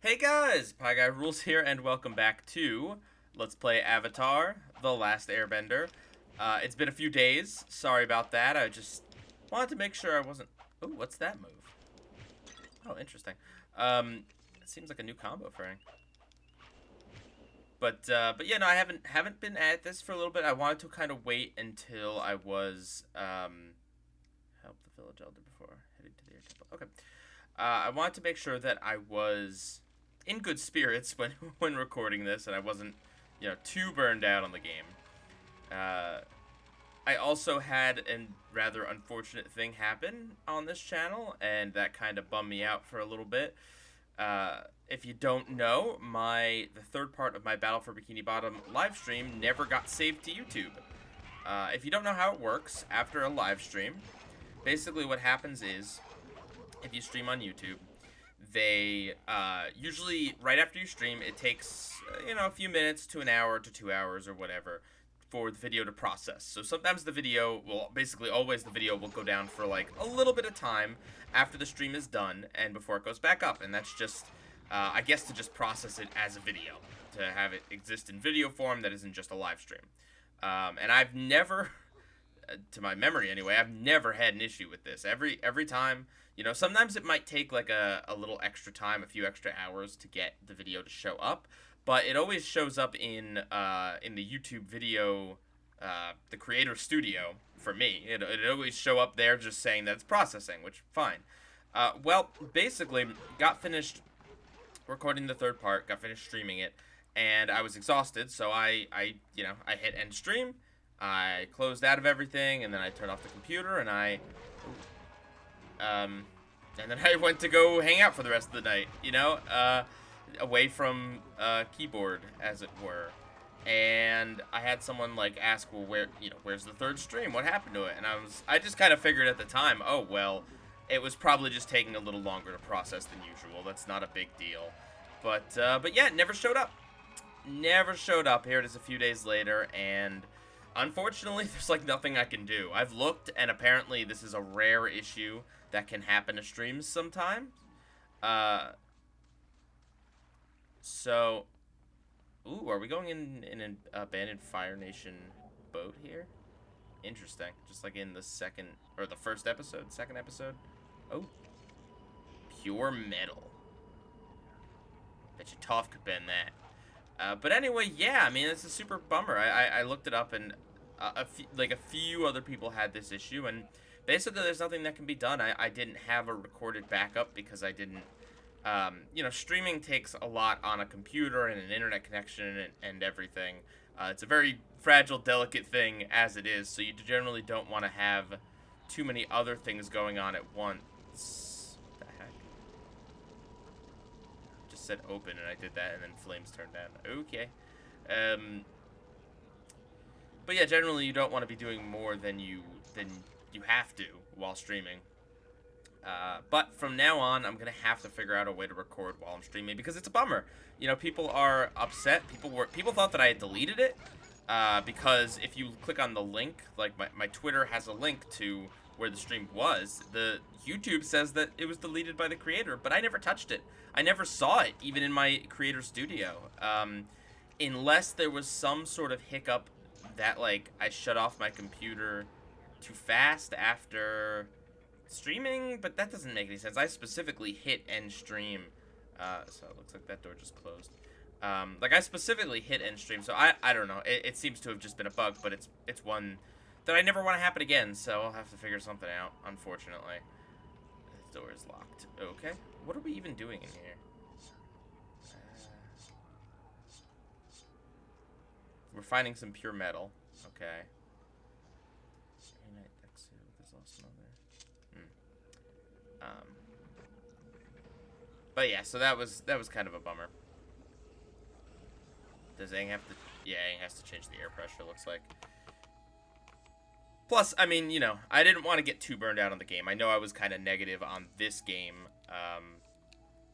Hey guys, Pie Guy Rules here, and welcome back to Let's Play Avatar: The Last Airbender. It's been a few days. Sorry about that. I just wanted to make sure I wasn't. Oh, what's that move? Oh, interesting. It seems like a new combo for him. But yeah, no, I haven't been at this for a little bit. I wanted to kind of wait until I was help the village elder before heading to the air temple. Okay. I wanted to make sure that I was in good spirits when when recording this, and I wasn't, too burned out on the game. I also had a rather unfortunate thing happen on this channel, and that kind of bummed me out for a little bit. If you don't know, the third part of my Battle for Bikini Bottom live stream never got saved to YouTube. If you don't know how it works, after a live stream, basically what happens is, if you stream on YouTube, they usually right after you stream, it takes a few minutes to an hour to 2 hours or whatever for the video to process. So sometimes the video will always the video will go down for like a little bit of time after the stream is done and before it goes back up, and that's just I guess to just process it as a video, to have it exist in video form that isn't just a live stream. And I've never, to my memory anyway, I've never had an issue with this. Every time. Sometimes it might take like a little extra time, a few extra hours to get the video to show up, but it always shows up in the YouTube video, the creator studio for me. It always show up there just saying that it's processing, which fine. Well, basically, got finished recording the third part, got finished streaming it, and I was exhausted, so I hit end stream, I closed out of everything, and then I turned off the computer, and and then I went to go hang out for the rest of the night, away from keyboard, as it were. And I had someone like ask, well, where's the third stream? What happened to it? And I just kind of figured at the time, oh well, it was probably just taking a little longer to process than usual. That's not a big deal. But yeah, it never showed up. Never showed up. Here it is a few days later, and unfortunately, there's like nothing I can do. I've looked, and apparently this is a rare issue that can happen to streams sometimes. So, ooh, are we going in an abandoned Fire Nation boat here? Interesting. Just like in the second episode. Oh, pure metal. Bet you Toph could bend that. But anyway, yeah, I mean, it's a super bummer. I looked it up, and a few other people had this issue, and basically there's nothing that can be done. I didn't have a recorded backup because I didn't, streaming takes a lot on a computer and an internet connection and everything. It's a very fragile, delicate thing as it is, so you generally don't want to have too many other things going on at once. What the heck? Just said open, and I did that, and then flames turned down. Okay. But yeah, generally you don't want to be doing more than you have to while streaming. But from now on, I'm gonna have to figure out a way to record while I'm streaming, because it's a bummer. People are upset. People thought that I had deleted it, because if you click on the link, like my Twitter has a link to where the stream was. The YouTube says that it was deleted by the creator, but I never touched it. I never saw it, even in my creator studio, unless there was some sort of hiccup that like I shut off my computer too fast after streaming, but that doesn't make any sense. I specifically hit end stream, so it looks like that door just closed. I specifically hit end stream, so I don't know. It seems to have just been a bug, but it's one that I never want to happen again, so I'll have to figure something out, unfortunately. The door is locked. Okay. What are we even doing in here? We're finding some pure metal. Okay. But yeah, so that was kind of a bummer. Does Aang have to? Yeah, Aang has to change the air pressure, looks like. Plus, I mean, I didn't want to get too burned out on the game. I know I was kind of negative on this game,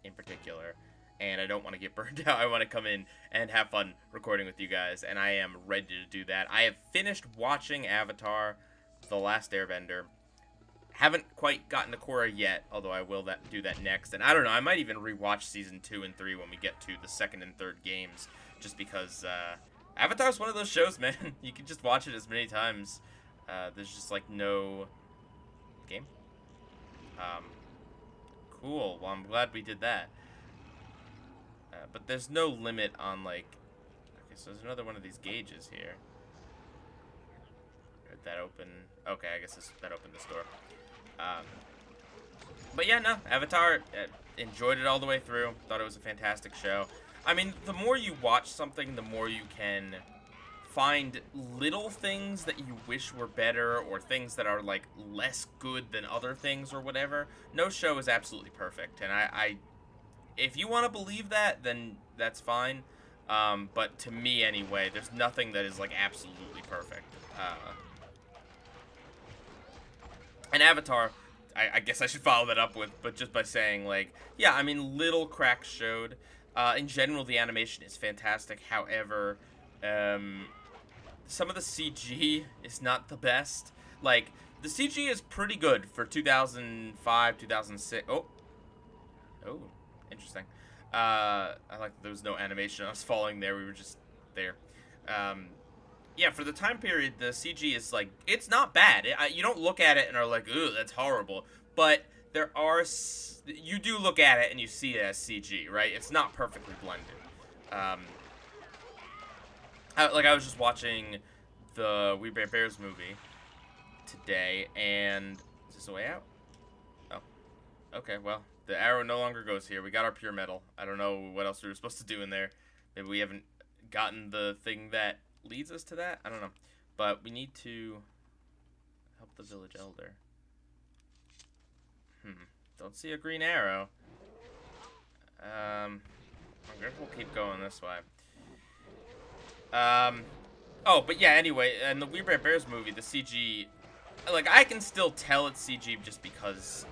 in particular, and I don't want to get burned out. I want to come in and have fun recording with you guys, and I am ready to do that. I have finished watching Avatar: The Last Airbender. Haven't quite gotten to Korra yet, although I will do that next. And I don't know, I might even rewatch season 2 and 3 when we get to the second and third games, just because Avatar's one of those shows, man. You can just watch it as many times. There's just like no game. Cool. Well, I'm glad we did that. But there's no limit on like. Okay, so there's another one of these gauges here. Did that open? Okay, I guess that opened this door. But yeah, no, Avatar, enjoyed it all the way through. Thought it was a fantastic show. I mean, the more you watch something, the more you can find little things that you wish were better, or things that are like less good than other things or whatever. No show is absolutely perfect, and I if you want to believe that, then that's fine. But to me anyway, there's nothing that is like absolutely perfect. And Avatar, I guess I should follow that up with, but just by saying, like, yeah, I mean, little cracks showed. In general, the animation is fantastic. However, some of the CG is not the best. Like, the CG is pretty good for 2005, 2006. Oh, interesting. I like that there was no animation. I was falling there. We were just there. Yeah, for the time period, the CG is, like, it's not bad. You don't look at it and are like, ooh, that's horrible. But there are, you do look at it and you see it as CG, right? It's not perfectly blended. Like, I was just watching the We Bare Bears movie today, and is this a way out? Oh, okay, well, the arrow no longer goes here. We got our pure metal. I don't know what else we were supposed to do in there. Maybe we haven't gotten the thing that leads us to that? I don't know. But we need to help the village elder. Don't see a green arrow. I guess we'll keep going this way. Oh, but yeah, anyway, in the We Bare Bears movie, the CG, like, I can still tell it's CG just because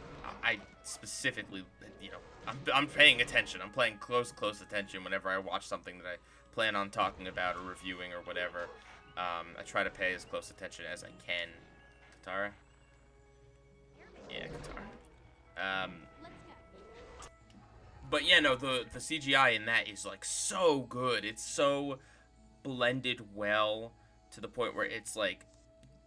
I specifically, you know, I'm paying attention. I'm paying close attention whenever I watch something that I plan on talking about or reviewing or whatever. I try to pay as close attention as I can. Katara? Yeah, Katara. But yeah, no, the CGI in that is, like, so good. It's so blended well to the point where it's, like,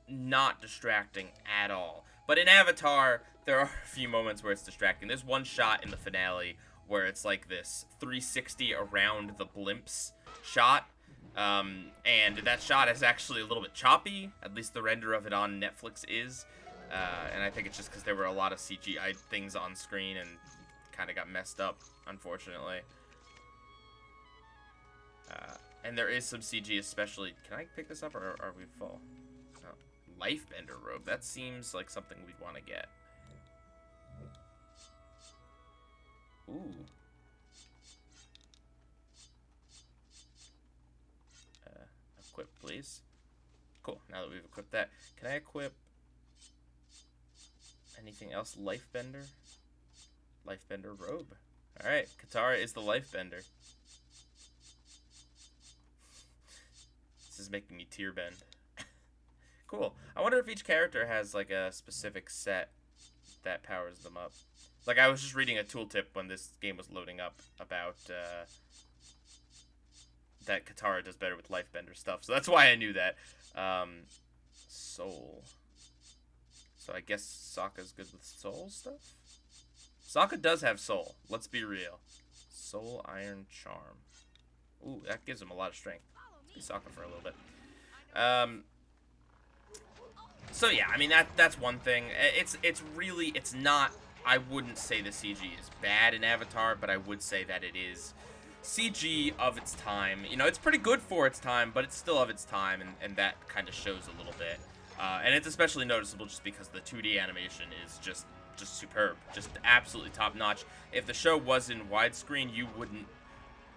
not distracting at all. But in Avatar, there are a few moments where it's distracting. There's one shot in the finale where it's like this 360 around the blimps shot. And that shot is actually a little bit choppy. At least the render of it on Netflix is. And I think it's just because there were a lot of CGI things on screen and kind of got messed up, unfortunately. And there is some CG, especially... Can I pick this up, or are we full? Oh, Lifebender robe. That seems like something we'd want to get. Ooh. Equip, please. Cool. Now that we've equipped that, can I equip anything else? Lifebender? Lifebender robe. Alright, Katara is the Lifebender. This is making me tear bend. Cool. I wonder if each character has, like, a specific set that powers them up. Like, I was just reading a tooltip when this game was loading up about, that Katara does better with Lifebender stuff. So that's why I knew that. Soul. So I guess Sokka's good with soul stuff? Sokka does have soul. Let's be real. Soul Iron Charm. Ooh, that gives him a lot of strength. Let's be Sokka for a little bit. So yeah, I mean, that's one thing. It's not, I wouldn't say the CG is bad in Avatar, but I would say that it is CG of its time. You know, it's pretty good for its time, but it's still of its time, and that kind of shows a little bit. And it's especially noticeable just because the 2D animation is just superb, just absolutely top-notch. If the show was in widescreen, you wouldn't...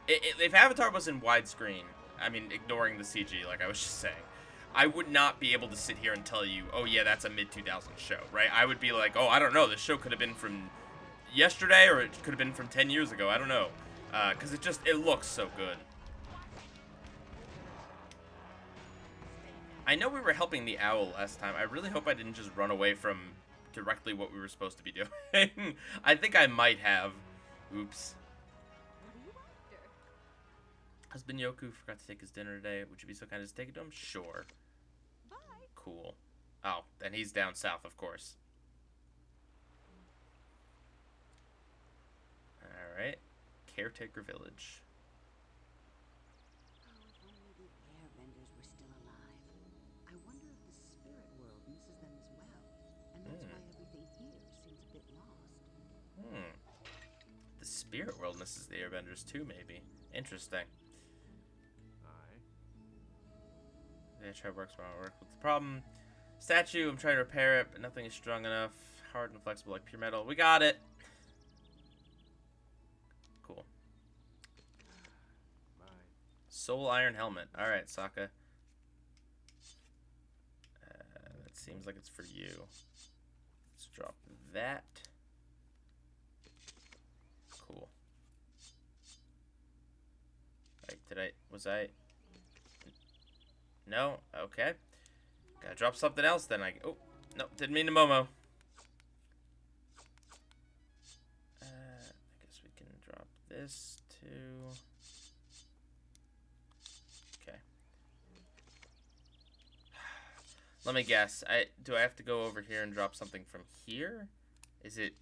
If Avatar was in widescreen, I mean, ignoring the CG, like I was just saying, I would not be able to sit here and tell you, oh yeah, that's a mid-2000s show, right? I would be like, oh, I don't know, this show could have been from yesterday, or it could have been from 10 years ago, I don't know. Because it looks so good. I know we were helping the owl last time. I really hope I didn't just run away from directly what we were supposed to be doing. I think I might have. Oops. Husband Yoku forgot to take his dinner today. Would you be so kind as to take it to him? Sure. Bye. Cool. Oh, then he's down south, of course. Alright. Caretaker Village. Oh, if only the airbenders were still alive. I wonder if the spirit world misses them as well. And that's why everything here seems a bit lost. The spirit world misses the airbenders too, maybe. Interesting. Yeah, try to work tomorrow. Work with the problem. Statue, I'm trying to repair it, but nothing is strong enough. Hard and flexible like pure metal. We got it! Cool. Soul Iron Helmet. Alright, Sokka. That seems like it's for you. Let's drop that. Cool. Wait, was I... No? Okay. Gotta drop something else then. Oh, no, didn't mean to Momo. I guess we can drop this too. Okay. Let me guess. Do I have to go over here and drop something from here? Is it...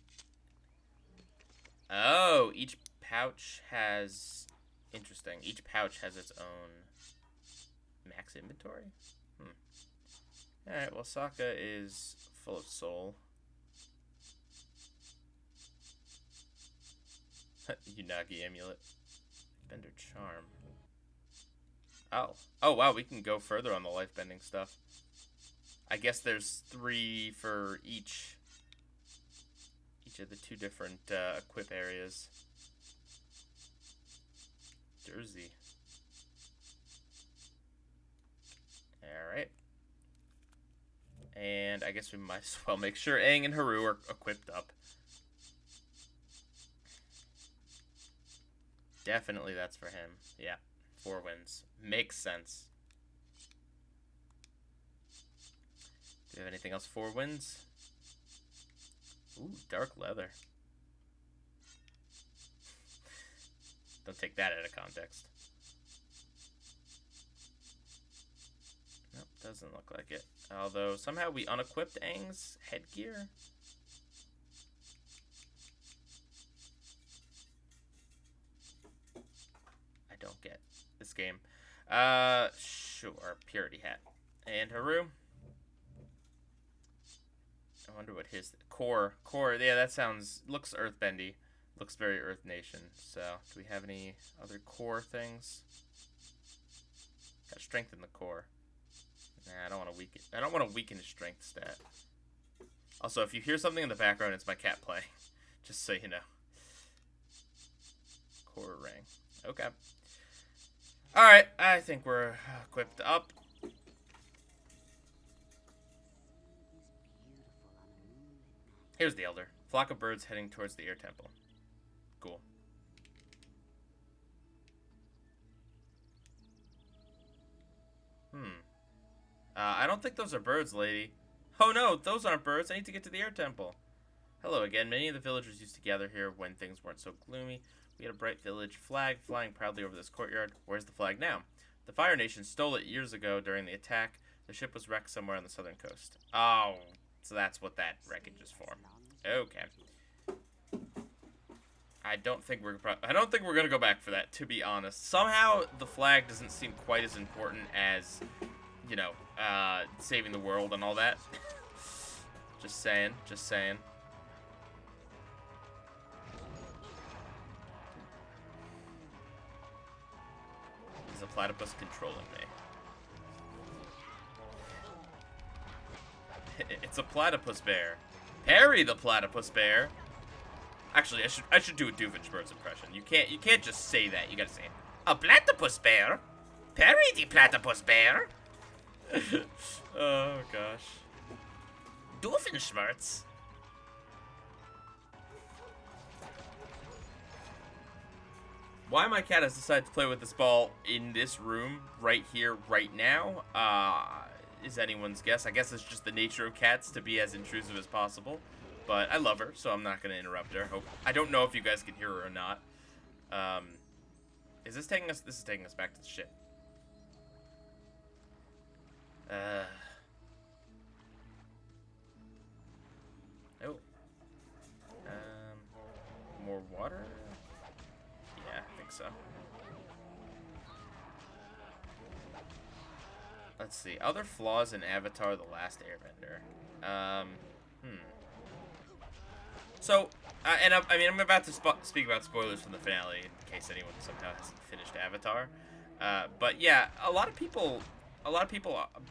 Oh, each pouch has... Interesting. Each pouch has its own max inventory? Alright, well, Sokka is full of soul. Unagi amulet. Bender charm. Oh. Oh, wow, we can go further on the life bending stuff. I guess there's 3 for each of the 2 different equip areas. Jersey. Alright. And I guess we might as well make sure Aang and Haru are equipped up. Definitely that's for him. Yeah. 4 wins. Makes sense. Do you have anything else 4 wins? Ooh, dark leather. Don't take that out of context. Nope, doesn't look like it. Although, somehow we unequipped Aang's headgear. I don't get this game. Sure. Purity hat. And Haru. I wonder what his... Core. Yeah, that looks earthbendy. Looks very Earth Nation. So, do we have any other core things? Gotta strengthen the core. Nah, I don't want to weaken his strength stat. Also, if you hear something in the background, it's my cat playing. Just so you know. Core ring. Okay. Alright, I think we're equipped up. Here's the Elder. Flock of birds heading towards the air temple. Cool. I don't think those are birds, lady. Oh no, those aren't birds. I need to get to the air temple. Hello again. Many of the villagers used to gather here when things weren't so gloomy. We had a bright village flag flying proudly over this courtyard. Where's the flag now? The Fire Nation stole it years ago during the attack. The ship was wrecked somewhere on the southern coast. Oh, so that's what that wreckage is for. Okay. I don't think we're gonna go back for that, to be honest. Somehow the flag doesn't seem quite as important as, you know, saving the world and all that. Just saying. Is a platypus controlling me? It's a platypus bear. Parry the platypus bear. Actually, I should do a Doofenshmirtz impression. You can't just say that. You gotta say, a platypus bear. Parry the platypus bear. Oh gosh. Doofenshmirtz. Why my cat has decided to play with this ball in this room right here, right now, is anyone's guess. I guess it's just the nature of cats to be as intrusive as possible. But I love her, so I'm not going to interrupt her. I don't know if you guys can hear her or not. Is this taking us? This is taking us back to the ship. Oh. More water? Yeah, I think so. Let's see. Other flaws in Avatar: The Last Airbender. So, I mean, I'm about to speak about spoilers from the finale in case anyone somehow hasn't finished Avatar. But yeah, a lot of people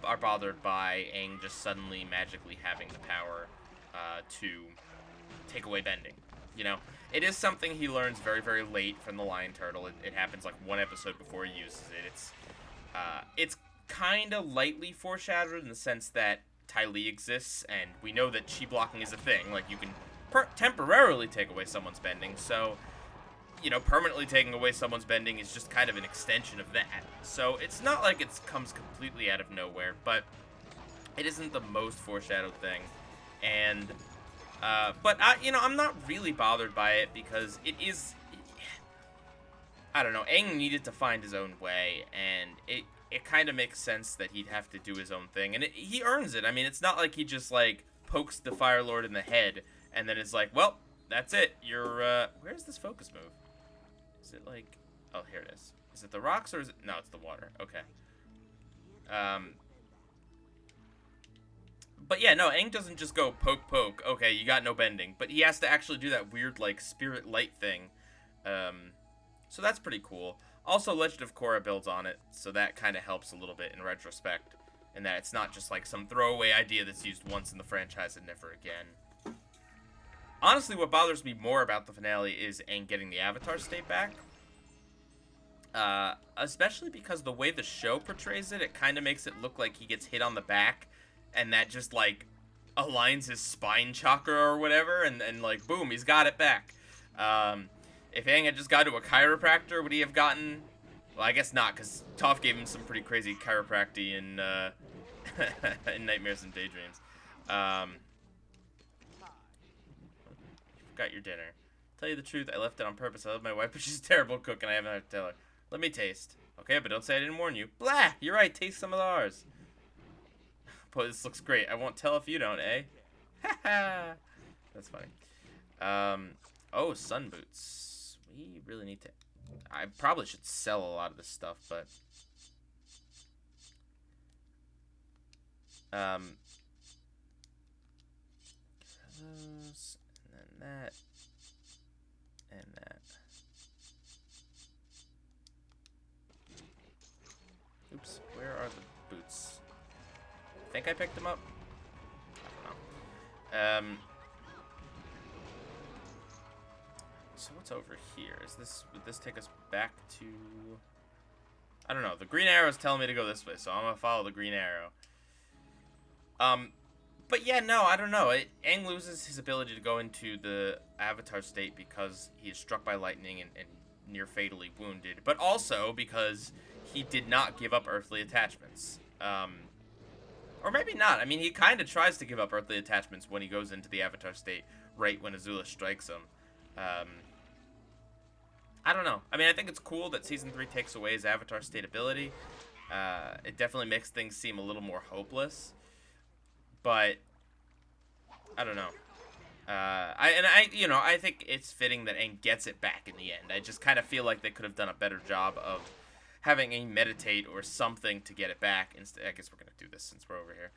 are bothered by Aang just suddenly magically having the power to take away bending. You know, it is something he learns very, very late from the Lion Turtle. It happens like one episode before he uses it. It's kind of lightly foreshadowed in the sense that Ty Lee exists, and we know that chi blocking is a thing. Like, you can temporarily take away someone's bending, so, you know, permanently taking away someone's bending is just kind of an extension of that. So it's not like it comes completely out of nowhere, but it isn't the most foreshadowed thing. And, but you know, I'm not really bothered by it because it is, I don't know, Aang needed to find his own way, and it kind of makes sense that he'd have to do his own thing, and he earns it. I mean, it's not like he just, like, pokes the Fire Lord in the head, and then it's like, well, that's it. You're, where's this focus move? Is it like, oh, here it is. Is it the rocks, or is it, no, it's the water. Okay. But yeah, no, Aang doesn't just go poke, poke. Okay, you got no bending. But he has to actually do that weird, like, spirit light thing. So that's pretty cool. Also, Legend of Korra builds on it, so that kind of helps a little bit in retrospect. In that it's not just like some throwaway idea that's used once in the franchise and never again. Honestly, what bothers me more about the finale is Aang getting the Avatar state back. Especially because the way the show portrays it, it kind of makes it look like he gets hit on the back, and that just, like, aligns his spine chakra or whatever, and like, boom, he's got it back. If Aang had just gone to a chiropractor, would he have gotten... Well, I guess not, because Toph gave him some pretty crazy chiropractic in, in Nightmares and Daydreams. Got your dinner. Tell you the truth, I left it on purpose. I love my wife, but she's a terrible cook, and I haven't had to tell her. Let me taste. Okay, but don't say I didn't warn you. Blah! You're right, taste some of ours. Boy, this looks great. I won't tell if you don't, eh? Ha ha! That's funny. Oh, sun boots. We really need to... I probably should sell a lot of this stuff, but... Those, and then that, and that. Oops, where are the boots? I think I picked them up. I don't know. So what's over here? Would this take us back to... I don't know. The green arrow is telling me to go this way, so I'm gonna follow the green arrow. But yeah, no, I don't know. Aang loses his ability to go into the Avatar state because he is struck by lightning and near fatally wounded, but also because he did not give up earthly attachments. Or maybe not. I mean, he kind of tries to give up earthly attachments when he goes into the Avatar state right when Azula strikes him. I don't know. I mean, I think it's cool that Season 3 takes away his Avatar state ability. It definitely makes things seem a little more hopeless. But, I don't know. I think it's fitting that Aang gets it back in the end. I just kind of feel like they could have done a better job of having Aang meditate or something to get it back. Instead, I guess we're going to do this since we're over here.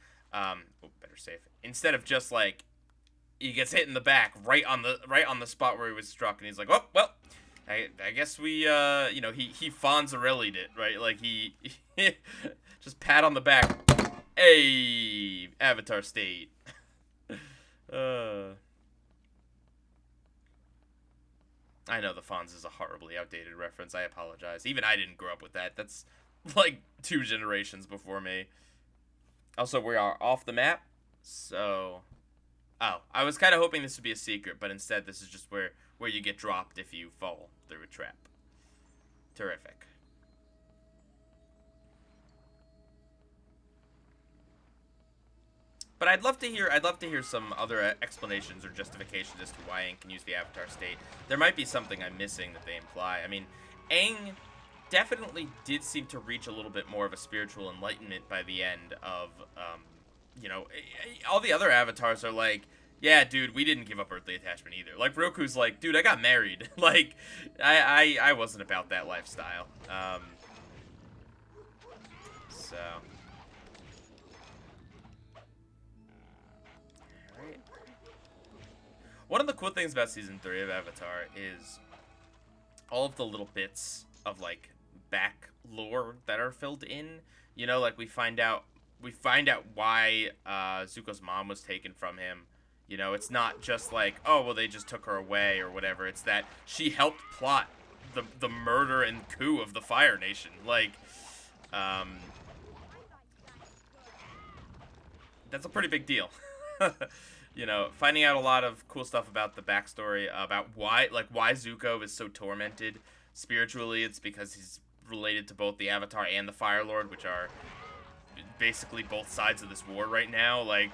Better save. Instead of just, like, he gets hit in the back right on the spot where he was struck, and he's like, oh, well, I guess we, he Fonzarelli'd it, right? Like, he just pat on the back. Hey, Avatar state. I know the Fonz is a horribly outdated reference. I apologize. Even I didn't grow up with that. That's like 2 generations before me. Also, we are off the map, so... Oh, I was kind of hoping this would be a secret, but instead this is just where you get dropped if you fall through a trap. Terrific. But I'd love to hear some other explanations or justifications as to why Aang can use the Avatar state. There might be something I'm missing that they imply. I mean, Aang definitely did seem to reach a little bit more of a spiritual enlightenment by the end of, all the other avatars are like, yeah, dude, we didn't give up earthly attachment either. Like, Roku's like, dude, I got married. Like, I wasn't about that lifestyle. So... Alright. One of the cool things about Season 3 of Avatar is all of the little bits of, like, back lore that are filled in. You know, like, we find out why Zuko's mom was taken from him. You know, it's not just like, oh, well, they just took her away or whatever. It's that she helped plot the murder and coup of the Fire Nation. Like, that's a pretty big deal. You know, finding out a lot of cool stuff about the backstory, about why Zuko is so tormented spiritually. It's because he's related to both the Avatar and the Fire Lord, which are basically both sides of this war right now. Like,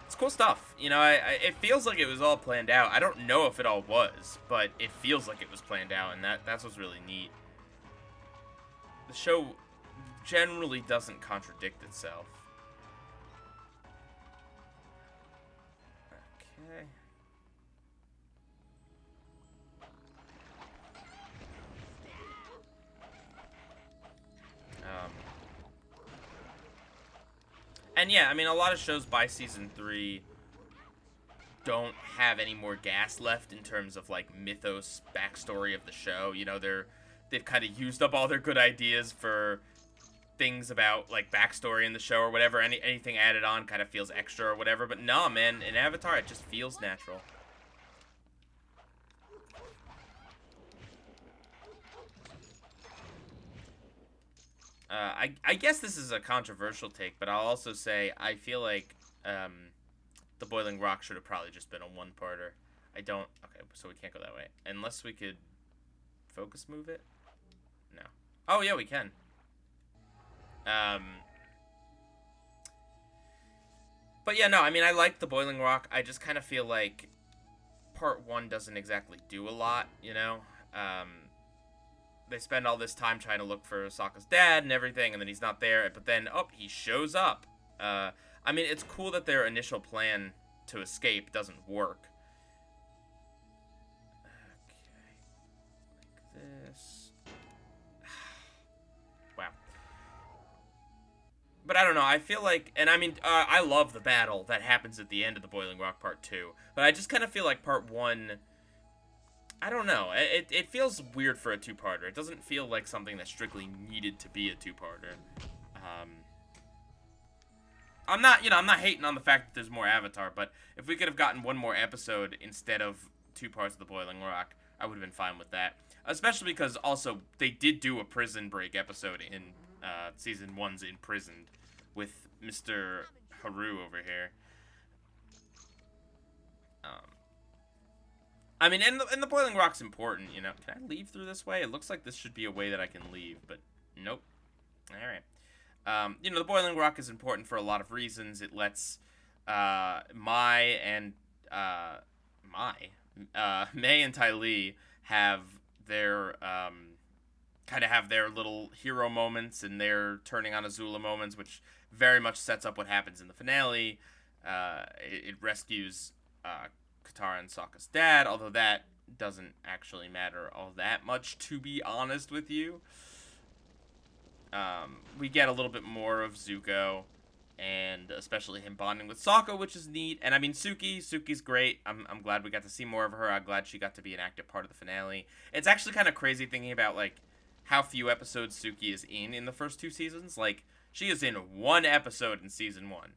it's cool stuff. You know, it feels like it was all planned out. I don't know if it all was, but it feels like it was planned out, and that's what's really neat. The show generally doesn't contradict itself. Okay. And yeah, I mean, a lot of shows by Season 3 don't have any more gas left in terms of, like, mythos backstory of the show. You know, they've kind of used up all their good ideas for things about, like, backstory in the show or whatever. Anything added on kind of feels extra or whatever. But nah, man, in Avatar, it just feels natural. I guess this is a controversial take, but I'll also say I feel like the Boiling Rock should have probably just been a one-parter. Okay, so we can't go that way. Unless we could focus move it? No. Oh, yeah, we can. But yeah, no, I mean, I like the Boiling Rock. I just kind of feel like part 1 doesn't exactly do a lot, you know? They spend all this time trying to look for Sokka's dad and everything, and then he's not there, but then, he shows up. I mean, it's cool that their initial plan to escape doesn't work. Okay. Like this. Wow. But I don't know, I feel like, and I mean, I love the battle that happens at the end of the Boiling Rock Part 2, but I just kind of feel like Part 1... I don't know. It feels weird for a two-parter. It doesn't feel like something that strictly needed to be a two-parter. I'm not hating on the fact that there's more Avatar, but if we could have gotten one more episode instead of 2 parts of the Boiling Rock, I would have been fine with that. Especially because also they did do a prison break episode in season 1's Imprisoned with Mr. Haru over here. I mean, and the Boiling Rock's important, you know. Can I leave through this way? It looks like this should be a way that I can leave, but nope. Alright. You know, the Boiling Rock is important for a lot of reasons. It lets Mai and Mei and Ty Lee have their kind of have their little hero moments and their turning on Azula moments, which very much sets up what happens in the finale. It rescues Katara and Sokka's dad, although that doesn't actually matter all that much, to be honest with you. We get a little bit more of Zuko, and especially him bonding with Sokka, which is neat. And I mean, Suki's great. I'm glad we got to see more of her. I'm glad she got to be an active part of the finale. It's actually kind of crazy thinking about, like, how few episodes Suki is in the first 2 seasons. Like, she is in 1 episode in season 1.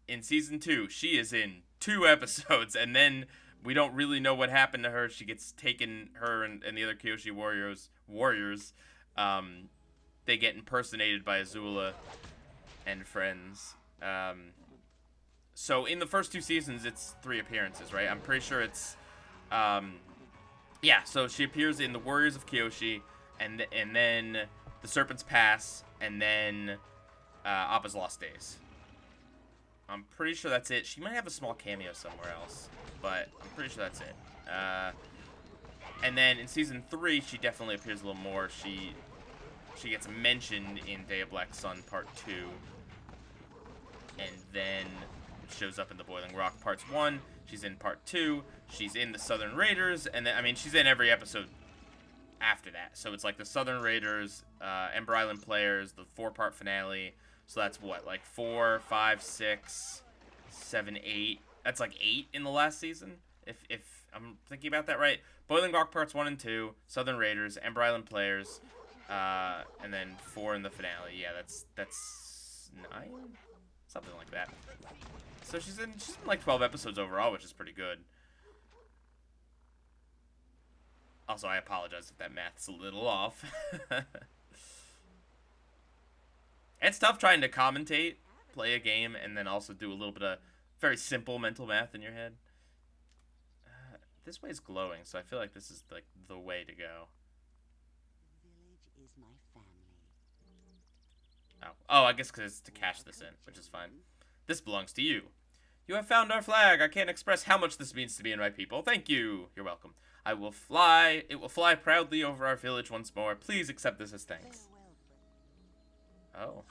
In season 2, she is in 2 episodes, and then we don't really know what happened to her. She gets taken, her and the other Kyoshi warriors, they get impersonated by Azula and friends. So in the first 2 seasons, it's 3 appearances, right? I'm pretty sure it's, yeah, so she appears in the Warriors of Kyoshi, and then the Serpent's Pass, and then Appa's Lost Days. I'm pretty sure that's it. She might have a small cameo somewhere else, but I'm pretty sure that's it. And then in season 3, she definitely appears a little more. She gets mentioned in Day of Black Sun Part 2, and then shows up in the Boiling Rock Parts 1. She's in Part 2. She's in the Southern Raiders, and then, I mean, she's in every episode after that. So it's like the Southern Raiders, Ember Island Players, the 4-part finale. So that's what, like 4, 5, 6, 7, 8. That's like 8 in the last season, if I'm thinking about that right. Boiling Rock Parts 1 and 2, Southern Raiders, Ember Island Players, and then 4 in the finale. Yeah, that's 9? Something like that. So she's in like 12 episodes overall, which is pretty good. Also, I apologize if that math's a little off. It's tough trying to commentate, play a game, and then also do a little bit of very simple mental math in your head. This way's glowing, so I feel like this is like the way to go. The village is my family. Oh, I guess because it's to cash this in, which is fine. This belongs to you. You have found our flag. I can't express how much this means to me and my people. Thank you. You're welcome. I will fly. It will fly proudly over our village once more. Please accept this as thanks. Oh.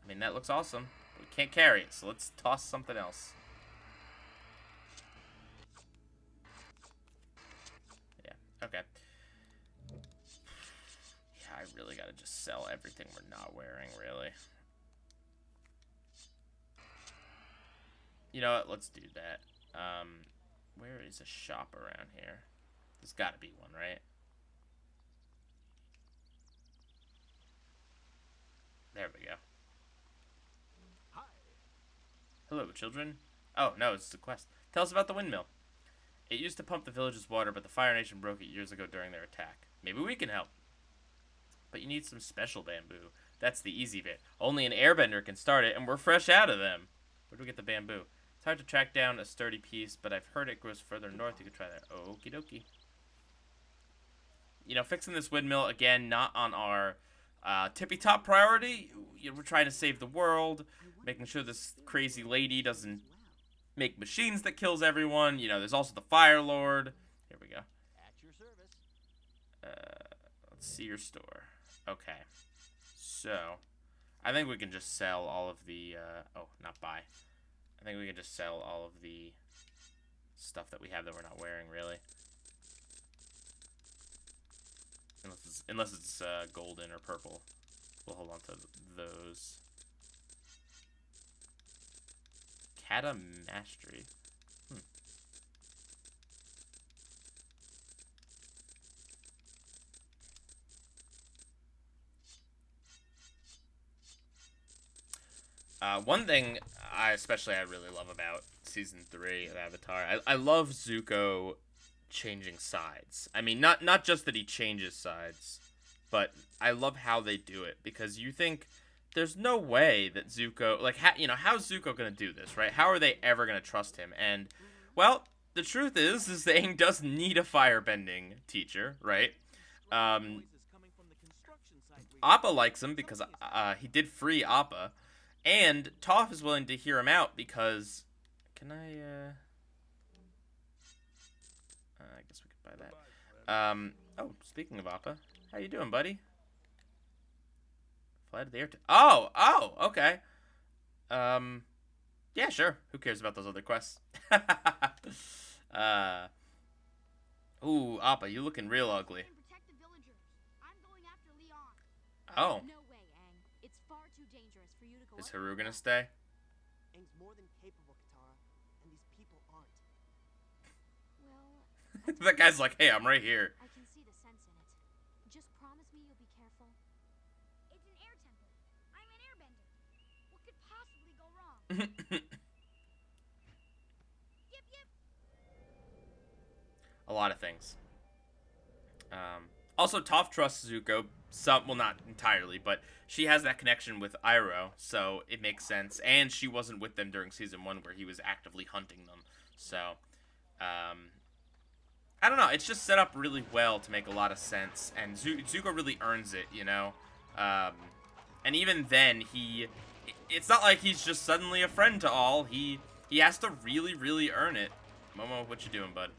I mean, that looks awesome. But we can't carry it, so let's toss something else. Yeah, okay. Yeah, I really gotta just sell everything we're not wearing, really. You know what? Let's do that. Where is a shop around here? There's gotta be one, right? There we go. Hi. Hello, children. Oh, no, it's a quest. Tell us about the windmill. It used to pump the village's water, but the Fire Nation broke it years ago during their attack. Maybe we can help. But you need some special bamboo. That's the easy bit. Only an airbender can start it, and we're fresh out of them. Where do we get the bamboo? It's hard to track down a sturdy piece, but I've heard it grows further north. You could try that. Okie dokie. You know, fixing this windmill, again, not on our tippy-top priority. You know, we're trying to save the world, making sure this crazy lady doesn't make machines that kills everyone. You know, there's also the Fire Lord. Here we go. At your service. Let's see your store. Okay. So, I think we can just sell all of the, oh, not buy. I think we can just sell all of the stuff that we have that we're not wearing, really. Unless it's golden or purple. We'll hold on to those. Kata Mastery. One thing I really love about season 3 of Avatar, I love Zuko changing sides. I mean, not just that he changes sides, but I love how they do it, because you think there's no way that Zuko, like, how's Zuko gonna do this, right? How are they ever gonna trust him? And, well, the truth is Aang does need a firebending teacher, right? Appa likes him because he did free Appa, and Toph is willing to hear him out because, can I guess we could buy that. Oh, speaking of Appa, how you doing, buddy? Fly to the air. Oh, okay. Yeah, sure. Who cares about those other quests? Ooh, Appa, you looking real ugly. Protect the villagers. I'm going after Leon. Oh. No way, Aang. It's far too dangerous for you to go. Is Haru gonna stay? Aang's more than capable, Katara, and these people aren't. Well, That guy's like, hey, I'm right here. I can see the sense in it. Just promise me you'll be careful. It's an air temple. I'm an airbender. What could possibly go wrong? Yip yip. A lot of things. Also, Toph trusts Zuko. Well, not entirely, but she has that connection with Iroh, so it makes sense. And she wasn't with them during season 1 where he was actively hunting them. So, I don't know. It's just set up really well to make a lot of sense. And Zuko really earns it, you know? And even then, he it's not like he's just suddenly a friend to all. He has to really, really earn it. Momo, what you doing, bud?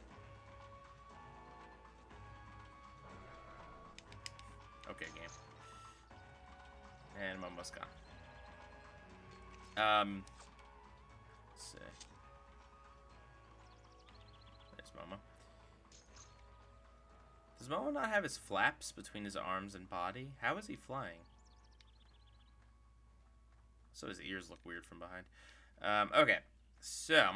Okay, game. And Momo's gone. Let's see. There's Momo. Does Momo not have his flaps between his arms and body? How is he flying? So his ears look weird from behind. Okay, so.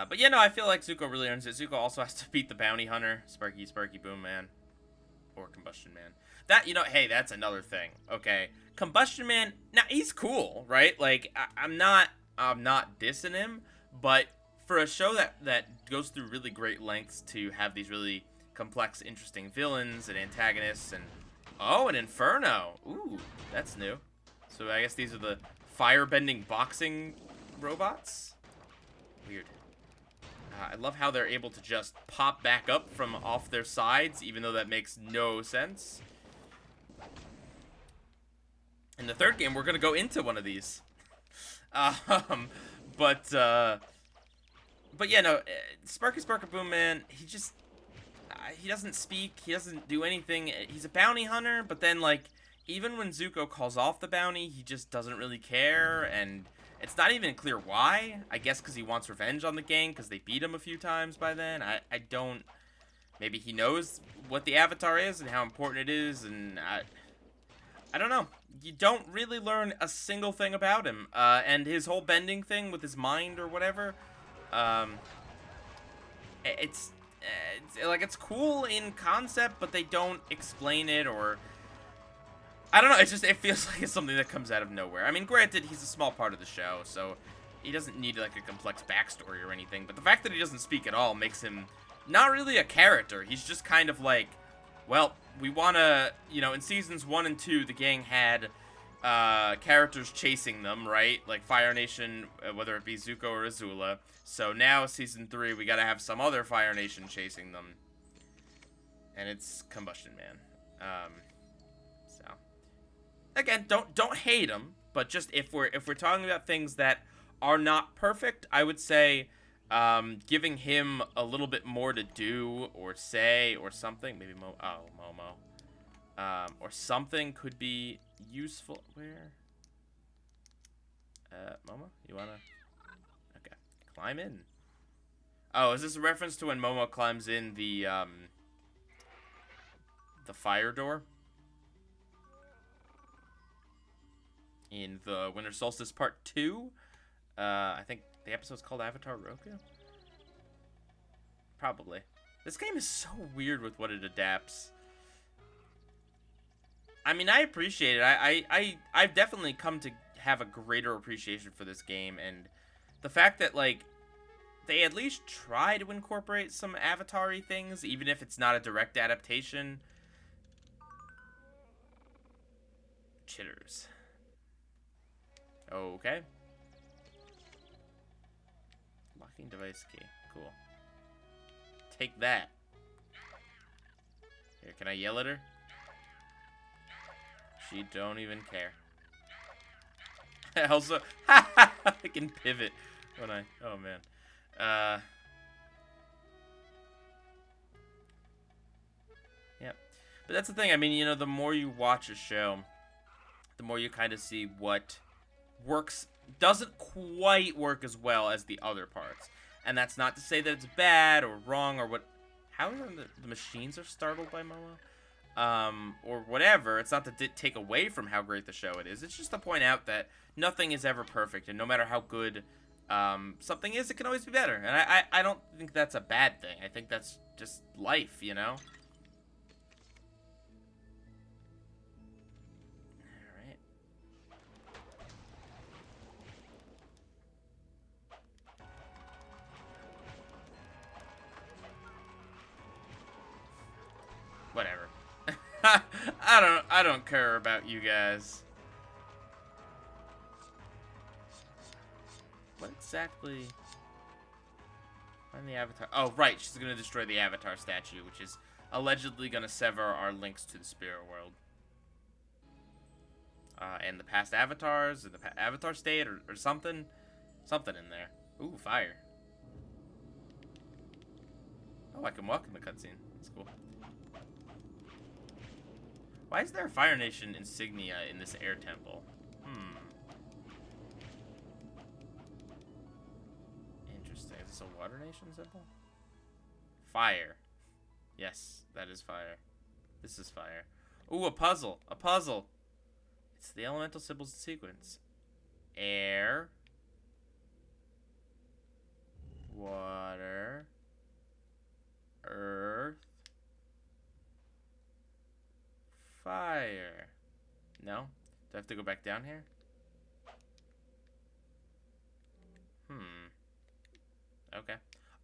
But yeah, no, I feel like Zuko really earns it. Zuko also has to beat the bounty hunter, Sparky Boom Man, or Combustion Man. That, you know, hey, that's another thing. Okay, Combustion Man, now he's cool, right? Like, I'm not dissing him, but for a show that goes through really great lengths to have these really complex, interesting villains and antagonists, and oh, an Inferno. Ooh, that's new. So I guess these are the fire-bending boxing robots. Weird. I love how they're able to just pop back up from off their sides, even though that makes no sense. In the third game, we're gonna go into one of these. But yeah, no, Sparky Boom Man, he just, he doesn't speak, he doesn't do anything. He's a bounty hunter, but then, like, even when Zuko calls off the bounty, he just doesn't really care, and it's not even clear why. I guess because he wants revenge on the gang, because they beat him a few times by then. I don't, maybe he knows what the Avatar is and how important it is, and I don't know. You don't really learn a single thing about him, and his whole bending thing with his mind or whatever, it's like, it's cool in concept, but they don't explain it, or I don't know, it's just, it feels like it's something that comes out of nowhere. I mean, granted, he's a small part of the show, so he doesn't need, like, a complex backstory or anything, but the fact that he doesn't speak at all makes him not really a character. He's just kind of like, well, we want to, you know, in seasons 1 and 2, the gang had characters chasing them, right? Like Fire Nation, whether it be Zuko or Azula. So now, season 3, we gotta have some other Fire Nation chasing them. And it's Combustion Man. So, again, don't hate him, but just if we're talking about things that are not perfect, I would say giving him a little bit more to do or say or something, maybe Momo, or something could be useful. Where? Momo, you wanna? Okay, climb in. Oh, is this a reference to when Momo climbs in the fire door in the Winter Solstice Part 2? I think the episode's called Avatar Roku? Probably. This game is so weird with what it adapts. I mean, I appreciate it. I've definitely come to have a greater appreciation for this game, and the fact that, like, they at least try to incorporate some Avatar-y things, even if it's not a direct adaptation. Chitters. Okay. Locking device key. Cool. Take that. Here, can I yell at her? She don't even care. Also, I can pivot when I, oh man. Yep. But that's the thing, I mean, you know, the more you watch a show, the more you kind of see what works, doesn't quite work as well as the other parts. And that's not to say that it's bad or wrong or what, how the machines are startled by Momo? Or whatever. It's not to take away from how great the show it is. It's just to point out that nothing is ever perfect, and no matter how good something is, it can always be better. And I don't think that's a bad thing. I think that's just life, you know? Alright. Whatever. I don't care about you guys. What exactly? Find the Avatar. Oh, right. She's gonna destroy the Avatar statue, which is allegedly gonna sever our links to the spirit world. and the past avatars, and the avatar state, or something. Something in there. Ooh, fire. Oh, I can walk in the cutscene. That's cool. Why is there a Fire Nation insignia in this air temple? Interesting. Is this a Water Nation symbol? Fire. Yes, that is fire. This is fire. Ooh, a puzzle. A puzzle. It's the elemental symbols in sequence. Air. Water. Earth. Fire. No? Do I have to go back down here? Okay.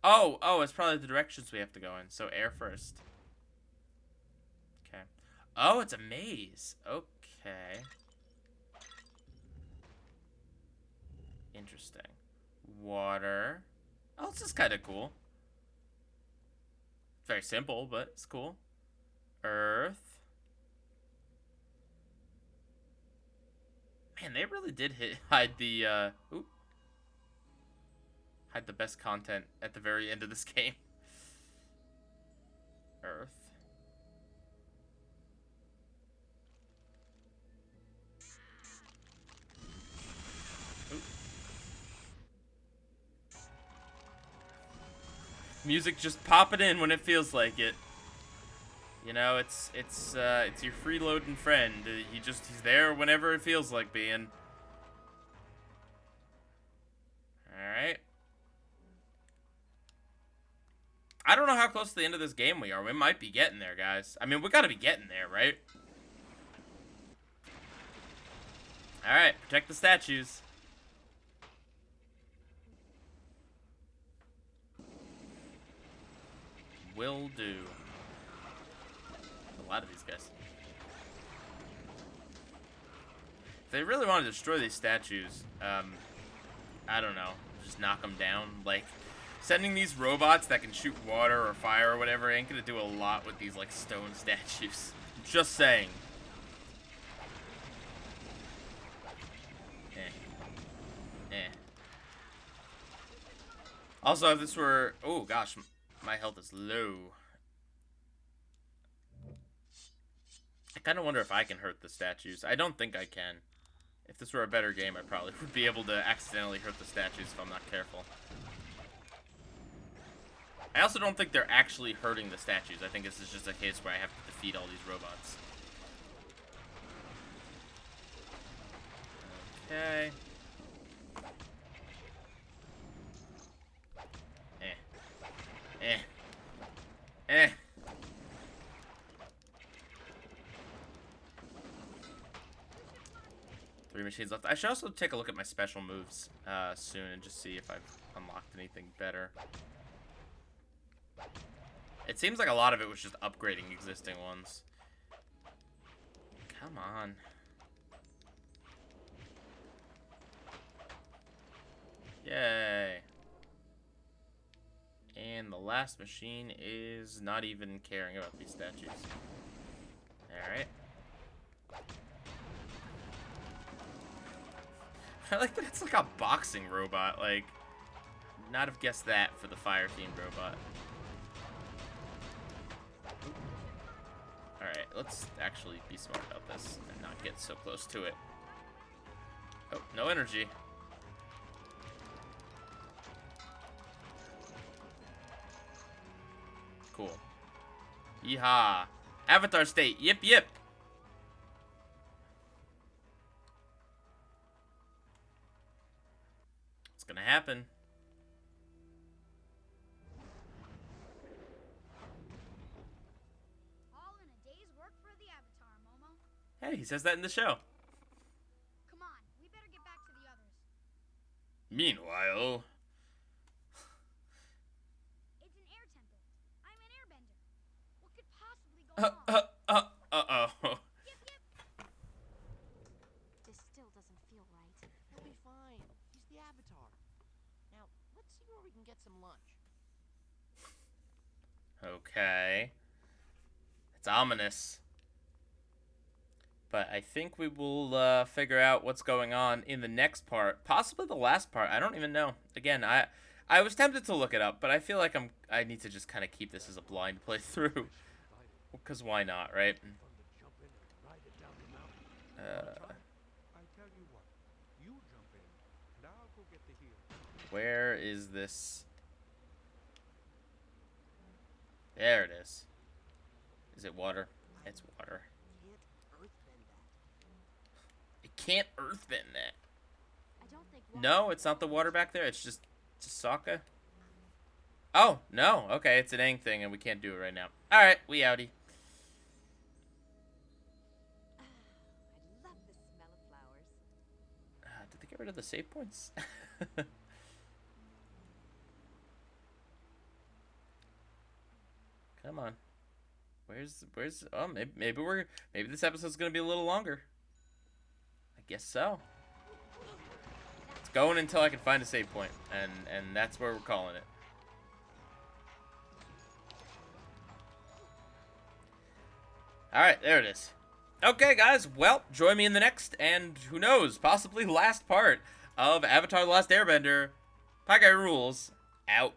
Oh, it's probably the directions we have to go in. So air first. Okay. Oh, it's a maze. Okay. Interesting. Water. Oh, this is kind of cool. Very simple, but it's cool. Earth. Man, they really did hide the hide the best content at the very end of this game. Earth. Ooh. Music just popping in when it feels like it. You know, it's your freeloading friend. He's there whenever it feels like being. All right. I don't know how close to the end of this game we are. We might be getting there, guys. I mean, we gotta be getting there, right? All right, protect the statues. Will do. A lot of these guys. If they really want to destroy these statues, I don't know, just knock them down. Like, sending these robots that can shoot water or fire or whatever ain't gonna do a lot with these, like, stone statues. Just saying. Also, if this were... Oh, gosh, my health is low. I kind of wonder if I can hurt the statues. I don't think I can. If this were a better game, I probably would be able to accidentally hurt the statues if I'm not careful. I also don't think they're actually hurting the statues. I think this is just a case where I have to defeat all these robots. Okay. Eh. 3 machines left. I should also take a look at my special moves soon and just see if I've unlocked anything better. It seems like a lot of it was just upgrading existing ones. Come on. Yay. And the last machine is not even caring about these statues. Alright. I like that it's like a boxing robot. Like, not have guessed that for the fire team robot. Alright, let's actually be smart about this and not get so close to it. Oh, no energy. Cool. Yeehaw. Avatar state. Yip, yip. What's gonna happen? All in a day's work for the Avatar, Momo. Hey, he says that in the show. Come on, we better get back to the others. Meanwhile... It's an air temple. I'm an airbender. What could possibly go wrong? Uh-oh. Yip, yip. This still doesn't feel right. He'll be fine. He's the Avatar. Now, let's see where we can get some lunch. Okay. It's ominous. But I think we will figure out what's going on in the next part, possibly the last part. I don't even know. Again, I was tempted to look it up, but I feel like I need to just kind of keep this as a blind playthrough, because why not, right? Where is this? There it is. Is it water? It's water. It can't earthbend that. I don't think No, it's not the water back there. It's just Sokka. Oh, no. Okay, it's an Aang thing, and we can't do it right now. Alright, we outie. I love the smell of flowers. Did they get rid of the save points? Come on. Where's oh, maybe this episode's gonna be a little longer. I guess so. It's going until I can find a save point, and that's where we're calling it. Alright, there it is. Okay, guys, well, join me in the next, and who knows, possibly last part of Avatar The Last Airbender. Pie Guy Rules, out.